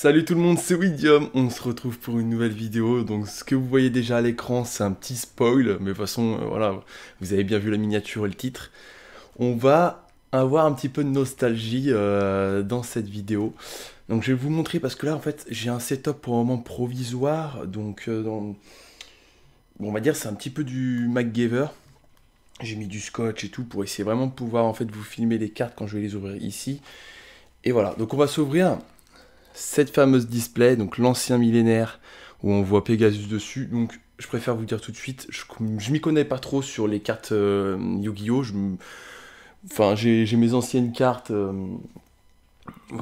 Salut tout le monde, c'est Widium, on se retrouve pour une nouvelle vidéo. Donc ce que vous voyez déjà à l'écran, c'est un petit spoil, mais de toute façon, voilà, vous avez bien vu la miniature et le titre. On va avoir un petit peu de nostalgie dans cette vidéo. Donc je vais vous montrer parce que là en fait j'ai un setup pour un moment provisoire. Donc bon, on va dire c'est un petit peu du MacGyver. J'ai mis du scotch et tout pour essayer vraiment de pouvoir en fait vous filmer les cartes quand je vais les ouvrir ici. Et voilà, donc on va s'ouvrir cette fameuse display, donc l'ancien millénaire où on voit Pegasus dessus. Donc je préfère vous dire tout de suite, je m'y connais pas trop sur les cartes Yu-Gi-Oh! Enfin, j'ai mes anciennes cartes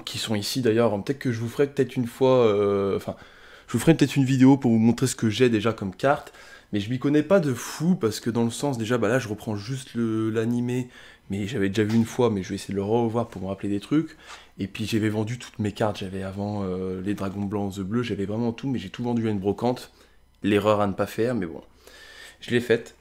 qui sont ici d'ailleurs. Peut-être que je vous ferai peut-être une fois, enfin, je vous ferai peut-être une vidéo pour vous montrer ce que j'ai déjà comme carte. Mais je m'y connais pas de fou parce que dans le sens, déjà, bah là je reprends juste l'animé, mais j'avais déjà vu une fois, mais je vais essayer de le revoir pour me rappeler des trucs. Et puis j'avais vendu toutes mes cartes, j'avais avant les dragons blancs, the bleu, j'avais vraiment tout, mais j'ai tout vendu à une brocante. L'erreur à ne pas faire, mais bon, je l'ai faite.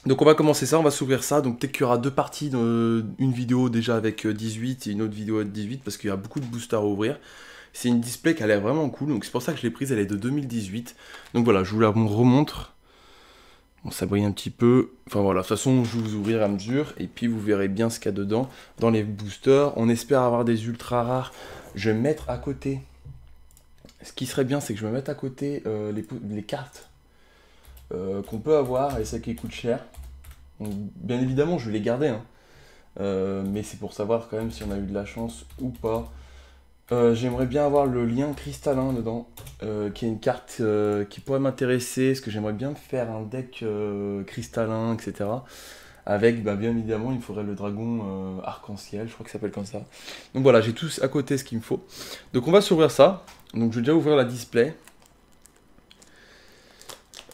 Donc on va commencer ça, on va s'ouvrir ça. Donc peut-être qu'il y aura deux parties, une vidéo déjà avec 18 et une autre vidéo avec 18, parce qu'il y a beaucoup de boosters à ouvrir. C'est une display qui a l'air vraiment cool, donc c'est pour ça que je l'ai prise, elle est de 2018. Donc voilà, je vous la remontre. Bon, ça brille un petit peu. Enfin voilà, de toute façon, je vais vous ouvrir à mesure. Et puis vous verrez bien ce qu'il y a dedans. Dans les boosters, on espère avoir des ultra rares. Je vais mettre à côté. Ce qui serait bien, c'est que je me mette à côté les cartes qu'on peut avoir et celles qui coûtent cher. Donc, bien évidemment, je vais les garder, hein. Mais c'est pour savoir quand même si on a eu de la chance ou pas. J'aimerais bien avoir le lien cristallin dedans, qui est une carte qui pourrait m'intéresser, parce que j'aimerais bien faire un deck cristallin, etc. Avec, bah, bien évidemment, il me faudrait le dragon arc-en-ciel, je crois que ça s'appelle comme ça. Donc voilà, j'ai tous à côté ce qu'il me faut. Donc on va s'ouvrir ça. Donc je vais déjà ouvrir la display.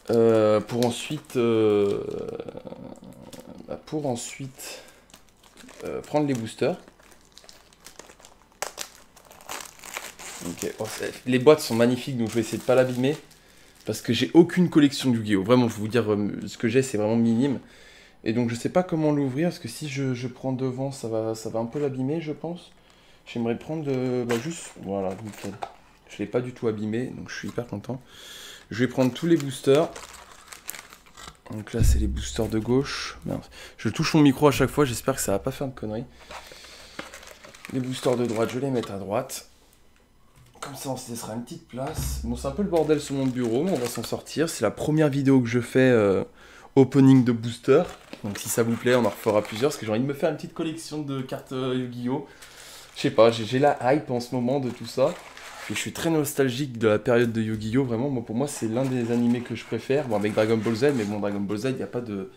Pour ensuite, prendre les boosters. Ok. Oh, les boîtes sont magnifiques, donc je vais essayer de pas l'abîmer. Parce que j'ai aucune collection de Yu-Gi-Oh! Vraiment, je vais vous dire, ce que j'ai, c'est vraiment minime. Et donc je sais pas comment l'ouvrir, parce que si je prends devant, ça va un peu l'abîmer, je pense. J'aimerais prendre juste... Voilà, nickel. Je l'ai pas du tout abîmé, donc je suis hyper content. Je vais prendre tous les boosters. Donc là, c'est les boosters de gauche. Merde. Je touche mon micro à chaque fois, j'espère que ça va pas faire de conneries. Les boosters de droite, je vais les mettre à droite. Comme ça, on se laissera une petite place. Bon, c'est un peu le bordel sur mon bureau, mais on va s'en sortir. C'est la première vidéo que je fais opening de booster. Donc si ça vous plaît, on en refera plusieurs. Parce que j'ai envie de me faire une petite collection de cartes Yu-Gi-Oh! Je sais pas, j'ai la hype en ce moment de tout ça. Et je suis très nostalgique de la période de Yu-Gi-Oh! Vraiment, pour moi, c'est l'un des animés que je préfère. Bon, avec Dragon Ball Z, mais bon, Dragon Ball Z, il n'y a pas de...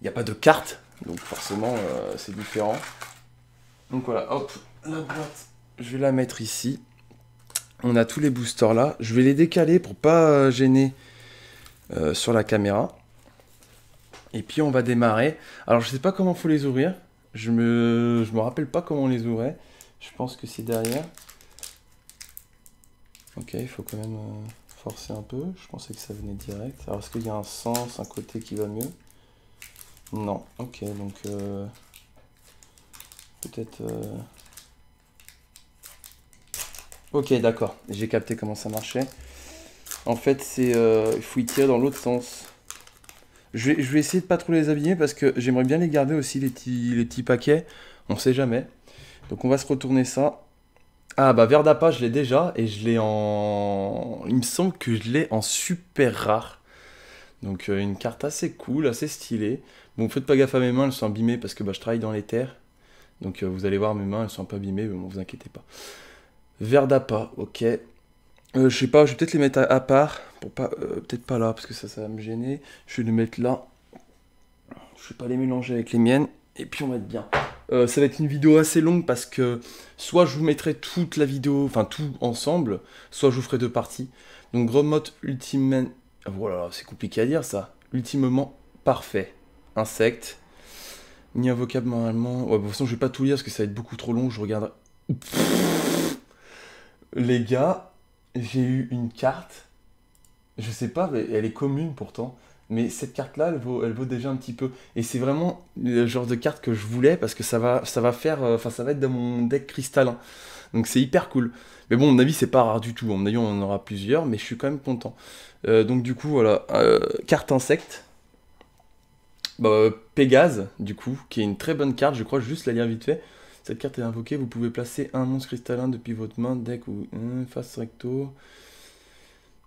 Il n'y a pas de cartes. Donc forcément, c'est différent. Donc voilà, hop, la boîte, je vais la mettre ici. On a tous les boosters là. Je vais les décaler pour pas gêner sur la caméra. Et puis on va démarrer. Alors je sais pas comment faut les ouvrir. Je me rappelle pas comment on les ouvrait. Je pense que c'est derrière. Ok, il faut quand même forcer un peu. Je pensais que ça venait direct. Alors est-ce qu'il y a un sens, un côté qui va mieux? Non. Ok, donc peut-être... Ok, d'accord. J'ai capté comment ça marchait. En fait, c'est il faut y tirer dans l'autre sens. Je vais essayer de pas trop les abîmer parce que j'aimerais bien les garder aussi, les petits paquets. On sait jamais. Donc on va se retourner ça. Ah bah Verdappa, je l'ai déjà et je l'ai en... Il me semble que je l'ai en super rare. Donc une carte assez cool, assez stylée. Bon, faites pas gaffe à mes mains, elles sont abîmées parce que bah, je travaille dans les terres. Donc vous allez voir, mes mains, elles sont un peu abîmées, mais bon, vous inquiétez pas. Verdappa, ok. Je sais pas, je vais peut-être les mettre à part, pour pas, peut-être pas là, parce que ça va me gêner. Je vais les mettre là. Je vais pas les mélanger avec les miennes, et puis on va être bien. Ça va être une vidéo assez longue, parce que soit je vous mettrai toute la vidéo, enfin tout ensemble, soit je vous ferai deux parties. Donc Gromot Ultimate... Voilà, c'est compliqué à dire ça. Ultimement parfait. Insecte. Ni un vocable normalement... Ouais, de toute façon je vais pas tout lire, parce que ça va être beaucoup trop long, je regarde... Les gars, j'ai eu une carte, je sais pas, mais elle est commune pourtant, mais cette carte-là, elle vaut déjà un petit peu. Et c'est vraiment le genre de carte que je voulais parce que ça va faire, enfin ça va être dans mon deck cristallin. Donc c'est hyper cool. Mais bon, à mon avis, c'est pas rare du tout. À mon avis, on en aura plusieurs, mais je suis quand même content. Donc du coup, voilà. Carte insecte. Bah, Pégase, du coup, qui est une très bonne carte. Je crois juste la lire vite fait. Cette carte est invoquée. Vous pouvez placer un monstre cristallin depuis votre main, deck ou face recto.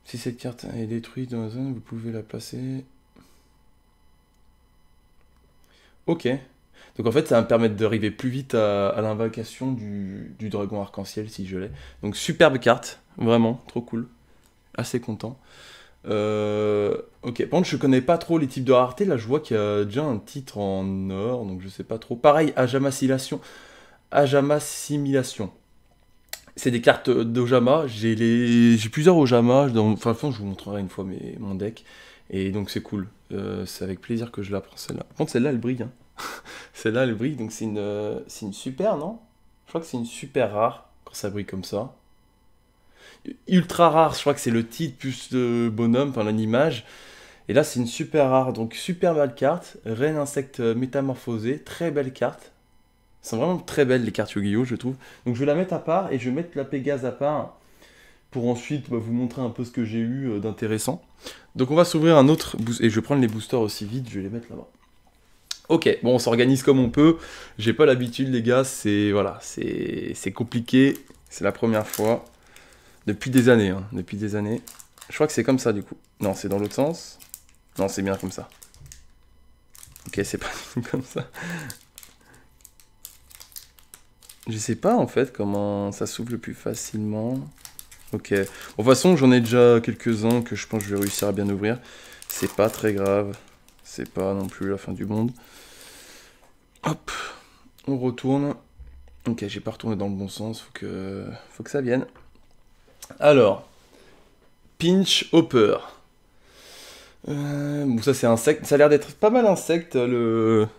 Si cette carte est détruite dans la zone, vous pouvez la placer. Ok. Donc en fait, ça va me permettre d'arriver plus vite à l'invocation du dragon arc-en-ciel si je l'ai. Donc superbe carte, vraiment, trop cool. Assez content. Ok, par contre, je connais pas trop les types de rareté. Là, je vois qu'il y a déjà un titre en or, donc je sais pas trop. Pareil, Ajama Simulation. C'est des cartes d'Ojama. J'ai plusieurs Ojama. Enfin, je vous montrerai une fois mon deck. Et donc, c'est cool. C'est avec plaisir que je la prends, celle-là. Par contre, celle-là, elle brille, hein. Celle-là, elle brille, donc c'est une super, non? Je crois que c'est une super rare, quand ça brille comme ça. Ultra rare, je crois que c'est le titre plus le bonhomme, enfin l'image. Et là, c'est une super rare, donc super belle carte. Reine insecte métamorphosé, très belle carte. Elles sont vraiment très belles les cartes Yu-Gi-Oh, je trouve. Donc je vais la mettre à part et je vais mettre la Pégase à part pour ensuite vous montrer un peu ce que j'ai eu d'intéressant. Donc on va s'ouvrir un autre booster, et je vais prendre les boosters aussi vite, je vais les mettre là-bas. Ok, bon, on s'organise comme on peut. J'ai pas l'habitude, les gars. C'est voilà, c'est compliqué. C'est la première fois depuis des années, hein, depuis des années. Je crois que c'est comme ça du coup. Non, c'est dans l'autre sens. Non, c'est bien comme ça. Ok, c'est pas du tout comme ça. Je sais pas en fait comment ça s'ouvre le plus facilement. Ok. Bon, de toute façon, j'en ai déjà quelques-uns que je pense que je vais réussir à bien ouvrir. C'est pas très grave. C'est pas non plus la fin du monde. Hop, on retourne. Ok, j'ai pas retourné dans le bon sens, faut que ça vienne. Alors, Pinch Hopper. Bon, ça c'est insecte. Ça a l'air d'être pas mal insecte, le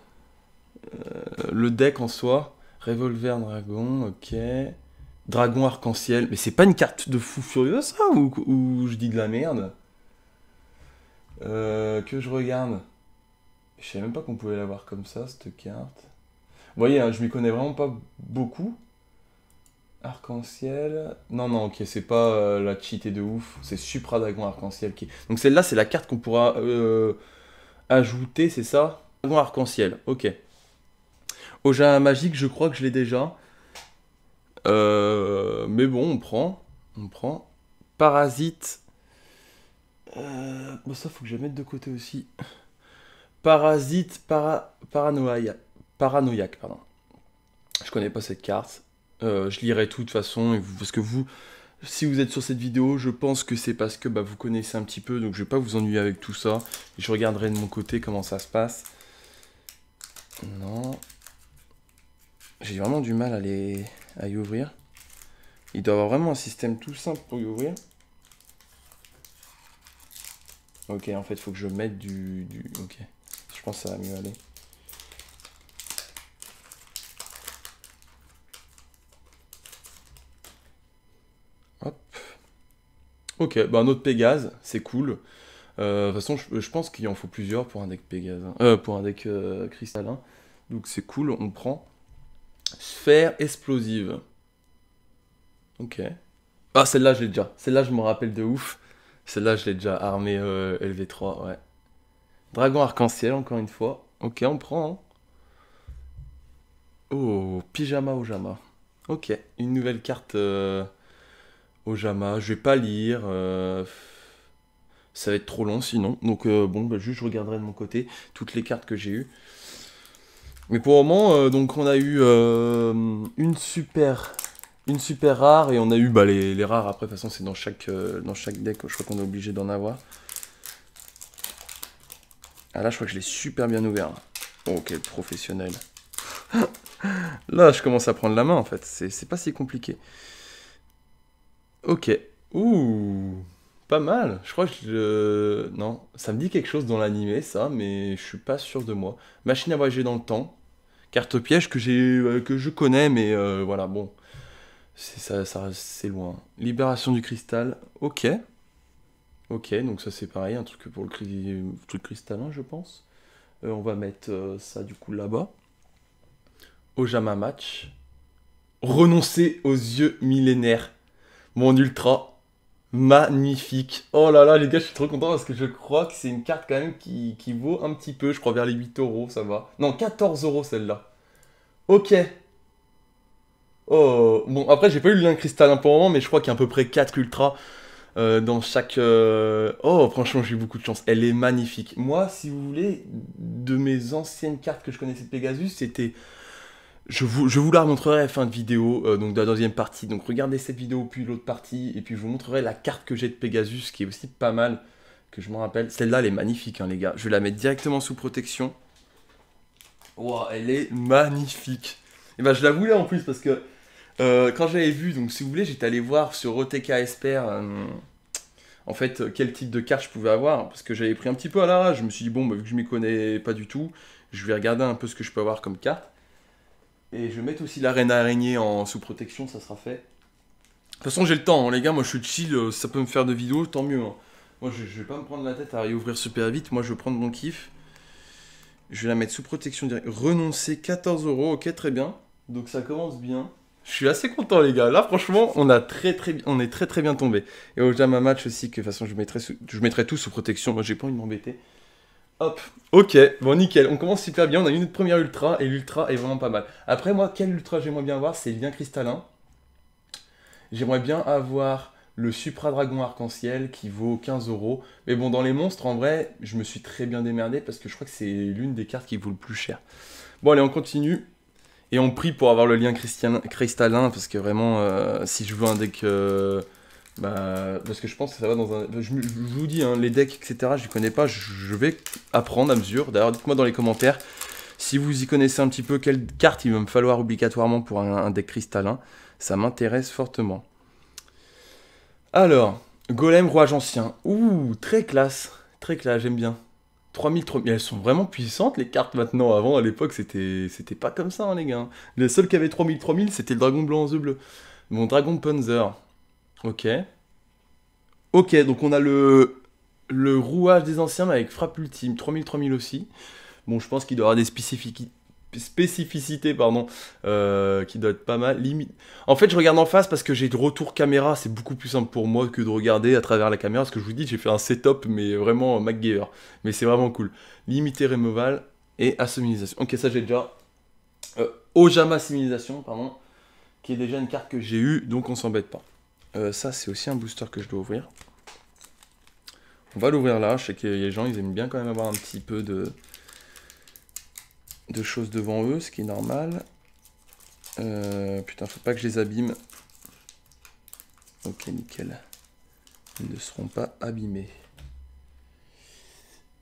deck en soi. Revolver Dragon, ok. Dragon Arc-en-Ciel. Mais c'est pas une carte de fou furieux ça, ou je dis de la merde? Que je regarde. Je savais même pas qu'on pouvait l'avoir comme ça, cette carte. Vous voyez, hein, je m'y connais vraiment pas beaucoup. Arc-en-ciel. Non, non, ok, c'est pas la cheatée de ouf. C'est Supra Dragon Arc-en-ciel qui. Donc celle-là, c'est la carte qu'on pourra ajouter, c'est ça? Dragon Arc-en-ciel, ok. Oja magique, je crois que je l'ai déjà. Mais bon, on prend. On prend. Parasite. Bon, ça, faut que je la mette de côté aussi. Parasite, paranoïaque, pardon. Je connais pas cette carte. Je lirai tout de toute façon, parce que vous, si vous êtes sur cette vidéo, je pense que c'est parce que bah, vous connaissez un petit peu, donc je vais pas vous ennuyer avec tout ça. Je regarderai de mon côté comment ça se passe. Non. J'ai vraiment du mal à y ouvrir. Il doit y avoir vraiment un système tout simple pour y ouvrir. Ok, en fait, il faut que je mette Ok, je pense que ça va mieux aller. Hop. Ok, bah un autre Pégase, c'est cool. De toute façon, je pense qu'il en faut plusieurs pour un deck Pégase, hein. Pour un deck cristallin. Donc c'est cool, on prend. Sphère explosive. Ok. Ah, celle-là, je l'ai déjà. Celle-là, je me rappelle de ouf. Celle-là, je l'ai déjà armée LV3, ouais. Dragon arc-en-ciel, encore une fois. Ok, on prend, hein. Oh, pyjama Ojama. Ok, une nouvelle carte Ojama. Je vais pas lire. Ça va être trop long sinon. Donc bon, bah, juste je regarderai de mon côté toutes les cartes que j'ai eues. Mais pour le moment, donc on a eu une super rare et on a eu bah, les rares après. De toute façon, c'est dans chaque deck. Je crois qu'on est obligé d'en avoir. Ah là, je crois que je l'ai super bien ouvert. Oh, quel professionnel. Là, je commence à prendre la main en fait. C'est pas si compliqué. Ok. Ouh. Pas mal. Je crois que non, ça me dit quelque chose dans l'animé, ça, mais je suis pas sûr de moi. Machine à voyager dans le temps. Carte piège que je connais, mais voilà, bon. C'est loin. Libération du cristal. Ok. Ok, donc ça c'est pareil, un truc pour truc cristallin, je pense. On va mettre ça du coup là-bas. Ojama match. Renoncer aux yeux millénaires. Mon ultra. Magnifique. Oh là là, les gars, je suis trop content parce que je crois que c'est une carte quand même qui vaut un petit peu. Je crois vers les 8 euros, ça va. Non, 14 euros celle-là. Ok. Oh, bon, après, j'ai pas eu le lien cristallin pour le moment, mais je crois qu'il y a à peu près 4 ultras dans chaque. Oh, franchement, j'ai eu beaucoup de chance. Elle est magnifique. Moi, si vous voulez, de mes anciennes cartes que je connaissais de Pegasus, c'était. Je vous la remontrerai à la fin de vidéo, donc de la deuxième partie. Donc regardez cette vidéo puis l'autre partie, et puis je vous montrerai la carte que j'ai de Pegasus, qui est aussi pas mal, que je me rappelle. Celle-là, elle est magnifique, hein, les gars. Je vais la mettre directement sous protection. Wow, elle est magnifique. Et ben je la voulais en plus parce que quand j'avais vu, donc si vous voulez, j'étais allé voir sur OTK Esper en fait quel type de carte je pouvais avoir, parce que j'avais pris un petit peu à l'arrache. Je me suis dit, bon, bah, vu que je m'y connais pas du tout, je vais regarder un peu ce que je peux avoir comme carte. Et je vais mettre aussi l'arène araignée en sous protection, ça sera fait. De toute façon, j'ai le temps, hein, les gars. Moi, je suis chill. Si ça peut me faire de vidéos, tant mieux, hein. Moi, je vais pas me prendre la tête à réouvrir super vite. Moi, je vais prendre mon kiff. Je vais la mettre sous protection directe. Renoncer 14 euros. Ok, très bien. Donc, ça commence bien. Je suis assez content, les gars. Là, franchement, on est très très bien tombé. Et au Jama match aussi, que de toute façon, je mettrai tout sous protection. Moi, j'ai pas envie de m'embêter. Hop, ok, bon nickel, on commence super bien, on a eu notre première ultra et l'ultra est vraiment pas mal. Après moi, quel ultra j'aimerais bien avoir, c'est le lien cristallin. J'aimerais bien avoir le Supra Dragon Arc-en-Ciel qui vaut 15 euros. Mais bon, dans les monstres, en vrai, je me suis très bien démerdé parce que je crois que c'est l'une des cartes qui vaut le plus cher. Bon allez, on continue. Et on prie pour avoir le lien cristallin parce que vraiment, si je veux un deck... parce que je pense que ça va dans un... Je vous dis, hein, les decks, etc., je ne connais pas, je vais apprendre à mesure. D'ailleurs, dites-moi dans les commentaires si vous y connaissez un petit peu quelle carte il va me falloir obligatoirement pour un deck cristallin. Ça m'intéresse fortement. Alors, Golem Rouage Ancien. Ouh, très classe, j'aime bien. 3000, 3000, elles sont vraiment puissantes les cartes maintenant. Avant, à l'époque, c'était pas comme ça, hein, les gars. Les seuls qui avaient 3000, 3000, c'était le Dragon Blanc aux œufs bleus. Mon Dragon Panzer. Ok. Ok, donc on a le rouage des anciens mais avec frappe ultime, 3000, 3000 aussi. Bon, je pense qu'il doit y avoir des spécificités, pardon, qui doivent être pas mal. En fait, je regarde en face parce que j'ai de retour caméra, c'est beaucoup plus simple pour moi que de regarder à travers la caméra. Parce que je vous dis, j'ai fait un setup, mais vraiment MacGyver. Mais c'est vraiment cool. Limité removal et assimilation. Ok, ça j'ai déjà. Ojama Assimilation, pardon, qui est déjà une carte que j'ai eue, donc on s'embête pas. Ça, c'est aussi un booster que je dois ouvrir. On va l'ouvrir là. Je sais que les gens, ils aiment bien quand même avoir un petit peu de choses devant eux, ce qui est normal. Putain, faut pas que je les abîme. Ok, nickel. Ils ne seront pas abîmés.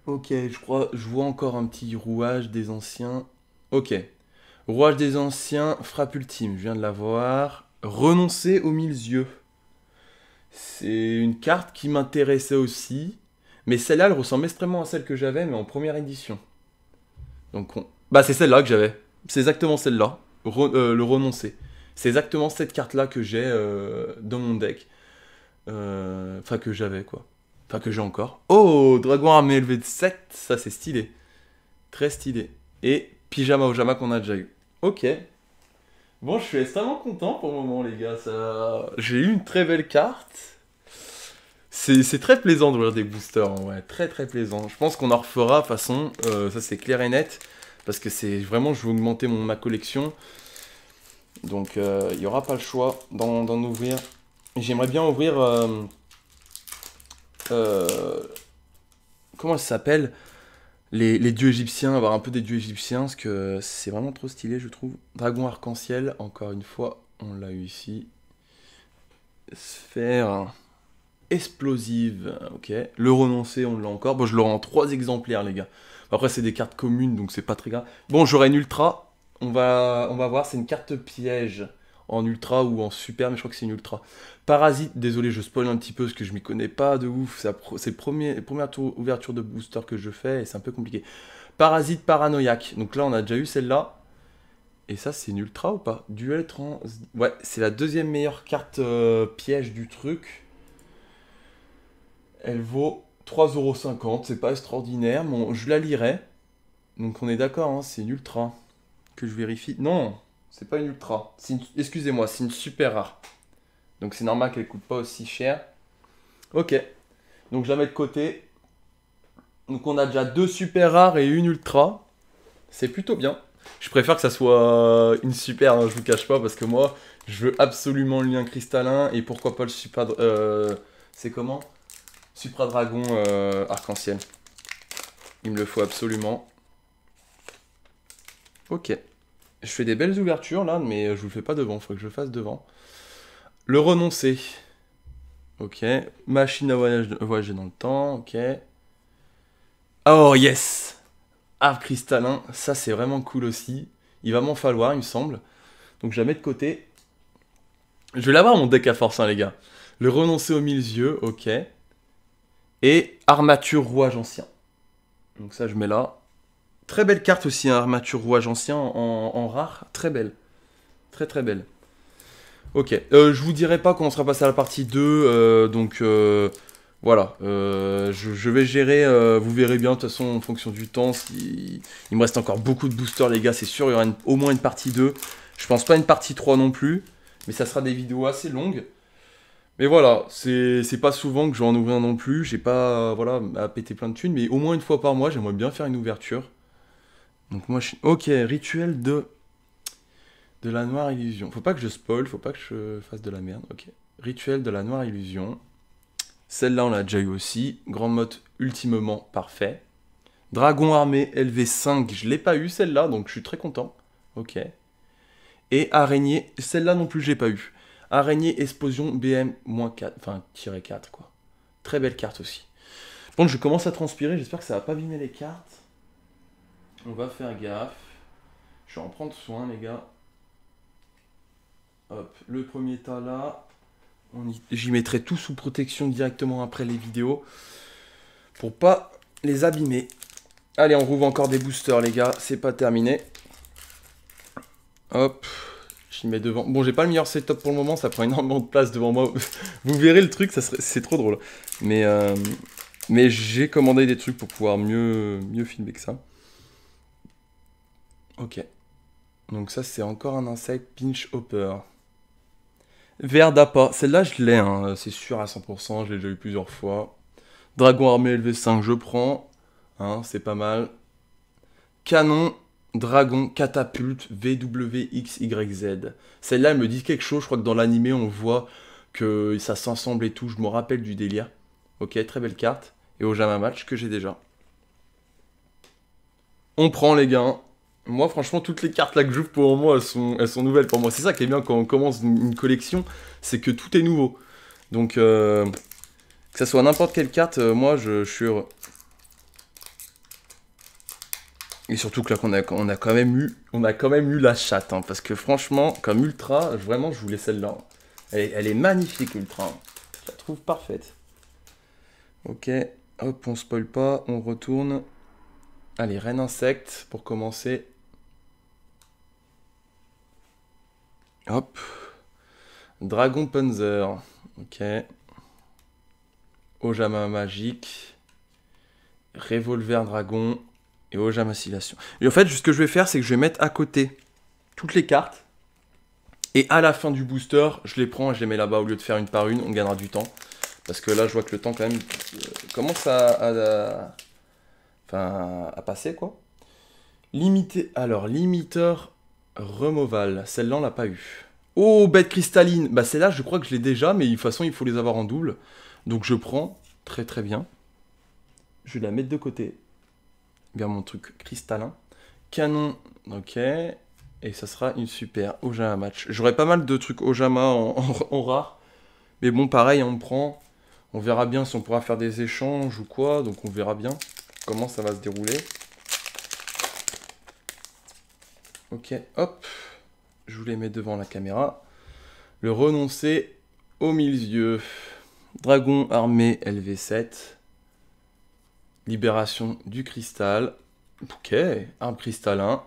Ok, je vois encore un petit rouage des anciens. Ok. Rouage des anciens, frappe ultime, je viens de la voir. Renoncer aux 1000 yeux. C'est une carte qui m'intéressait aussi, mais celle-là, elle ressemble extrêmement à celle que j'avais, mais en première édition. Donc, bah, c'est celle-là que j'avais. C'est exactement celle-là, le renoncer. C'est exactement cette carte-là que j'ai dans mon deck. Enfin, que j'avais, quoi. Enfin, que j'ai encore. Oh, Dragon armé élevé de 7, ça c'est stylé. Très stylé. Et Pyjama Ojama qu'on a déjà eu. Ok. Bon, je suis extrêmement content pour le moment, les gars. J'ai eu une très belle carte. C'est très plaisant d'ouvrir des boosters, hein, ouais, très très plaisant. Je pense qu'on en refera, de toute façon, ça c'est clair et net, parce que c'est vraiment, je veux augmenter ma collection, donc il n'y aura pas le choix d'en ouvrir. J'aimerais bien ouvrir, comment ça s'appelle, les dieux égyptiens, avoir un peu des dieux égyptiens, parce que c'est vraiment trop stylé, je trouve. Dragon arc-en-ciel, encore une fois, on l'a eu ici. Sphère... explosive, ok. Le renoncer, on l'a encore. Bon, je l'aurai en 3 exemplaires, les gars. Après, c'est des cartes communes, donc c'est pas très grave. Bon, j'aurai une ultra. On va voir, c'est une carte piège en ultra ou en super, mais je crois que c'est une ultra. Parasite, désolé, je spoil un petit peu parce que je m'y connais pas de ouf. C'est la première ouverture de booster que je fais et c'est un peu compliqué. Parasite paranoïaque. Donc là, on a déjà eu celle-là. Et ça, c'est une ultra ou pas? Duel trans... Ouais, c'est la deuxième meilleure carte piège du truc. Elle vaut 3,50€, c'est pas extraordinaire, bon, je la lirai. Donc on est d'accord, hein, c'est une ultra. Que je vérifie. Non, C'est pas une ultra. Excusez-moi, c'est une super rare. Donc c'est normal qu'elle coûte pas aussi cher. Ok. Donc je la mets de côté. Donc on a déjà 2 super rares et une ultra. C'est plutôt bien. Je préfère que ça soit une super, hein, je vous cache pas, parce que moi, je veux absolument le lien cristallin. Et pourquoi pas le Supra... c'est comment? Supra Dragon arc-en-ciel. Il me le faut absolument. Ok. Je fais des belles ouvertures là, mais je vous le fais pas devant. Il faut que je le fasse devant. Le renoncer. Ok. Machine à voyager dans le temps. Ok. Oh yes! Arc cristallin. Ça c'est vraiment cool aussi. Il va m'en falloir, il me semble. Donc je la mets de côté. Je vais l'avoir mon deck à force, hein, les gars. Le renoncer au milieu. Ok. Et armature rouage ancien. Donc ça je mets là. Très belle carte aussi, hein, armature rouage ancien en rare. Très belle. Très très belle. Ok. Je vous dirai pas quand on sera passé à la partie 2. Donc voilà. Je vais gérer. Vous verrez bien de toute façon en fonction du temps. Il me reste encore beaucoup de boosters, les gars. C'est sûr, il y aura au moins une partie 2. Je pense pas une partie 3 non plus. Mais ça sera des vidéos assez longues. Mais voilà, c'est pas souvent que je vais en ouvrir non plus. J'ai pas voilà, à péter plein de thunes. Mais au moins une fois par mois, j'aimerais bien faire une ouverture. Donc moi, ok, rituel de la noire illusion. Faut pas que je spoil, faut pas que je fasse de la merde. Ok, rituel de la noire illusion. Celle-là, on l'a déjà eu aussi. Grand mode ultimement parfait. Dragon armé LV5, je l'ai pas eu celle-là, donc je suis très content. Ok. Et araignée, celle-là non plus, j'ai pas eu. Araignée explosion BM-4, enfin -4 quoi. Très belle carte aussi. Bon, je commence à transpirer, j'espère que ça va pas abîmer les cartes. On va faire gaffe. Je vais en prendre soin, les gars. Hop, le premier tas là. J'y mettrai tout sous protection directement après les vidéos. Pour pas les abîmer. Allez, on rouvre encore des boosters, les gars. C'est pas terminé. Hop. J'y mets devant. Bon, j'ai pas le meilleur setup pour le moment. Ça prend énormément de place devant moi. Vous verrez le truc, c'est trop drôle. Mais j'ai commandé des trucs pour pouvoir mieux filmer que ça. Ok. Donc ça, c'est encore un insecte Pinch Hopper. Vert d'appât. Celle-là, je l'ai, hein, c'est sûr à 100%. Je l'ai déjà eu plusieurs fois. Dragon armé LV5, je prends. Hein, c'est pas mal. Canon, dragon, catapulte, VWXYZ. Celle-là, elle me dit quelque chose. Je crois que dans l'animé, on voit que ça s'ensemble et tout. Je me rappelle du délire. Ok, très belle carte. Et au Jama Match que j'ai déjà. On prend, les gars. Moi, franchement, toutes les cartes là que j'ouvre pour moi, elles sont nouvelles pour moi. C'est ça qui est bien quand on commence une collection, c'est que tout est nouveau. Donc, que ça soit n'importe quelle carte, moi, je suis heureux. Et surtout que là, on a quand même eu la chatte, hein, parce que franchement, comme Ultra, vraiment, je voulais celle-là. Elle est magnifique, Ultra. Je la trouve parfaite. Ok, hop, on spoil pas, on retourne. Allez, Reine Insecte, pour commencer. Hop. Dragon Panzer. Ok. Ojama Magique. Revolver Dragon. Et Ojama Oscillation. Et en fait, ce que je vais faire, c'est que je vais mettre à côté toutes les cartes. Et à la fin du booster, je les prends et je les mets là-bas au lieu de faire une par une. On gagnera du temps. Parce que là, je vois que le temps, quand même, commence à passer, quoi. Limiteur removal. Celle-là, on l'a pas eu. Oh, bête cristalline. Bah, celle-là, je crois que je l'ai déjà, mais de toute façon, il faut les avoir en double. Donc, je prends. Très, très bien. Je vais la mettre de côté. Vers mon truc cristallin. Canon. Ok. Et ça sera une super Ojama match. J'aurai pas mal de trucs Ojama en rare. Mais bon, pareil, on prend. On verra bien si on pourra faire des échanges ou quoi. Donc, on verra bien comment ça va se dérouler. Ok, hop. Je vous les mets devant la caméra. Le renoncer au milieu. Dragon armé LV7. Libération du cristal. Ok, arbre cristallin.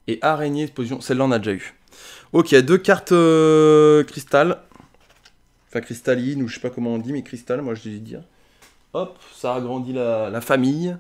Et araignée de position. Celle-là, on a déjà eu. Ok, 2 cartes cristal. Enfin, cristalline, ou je sais pas comment on dit, mais cristal, moi je dis dire. Hop, ça agrandit la famille.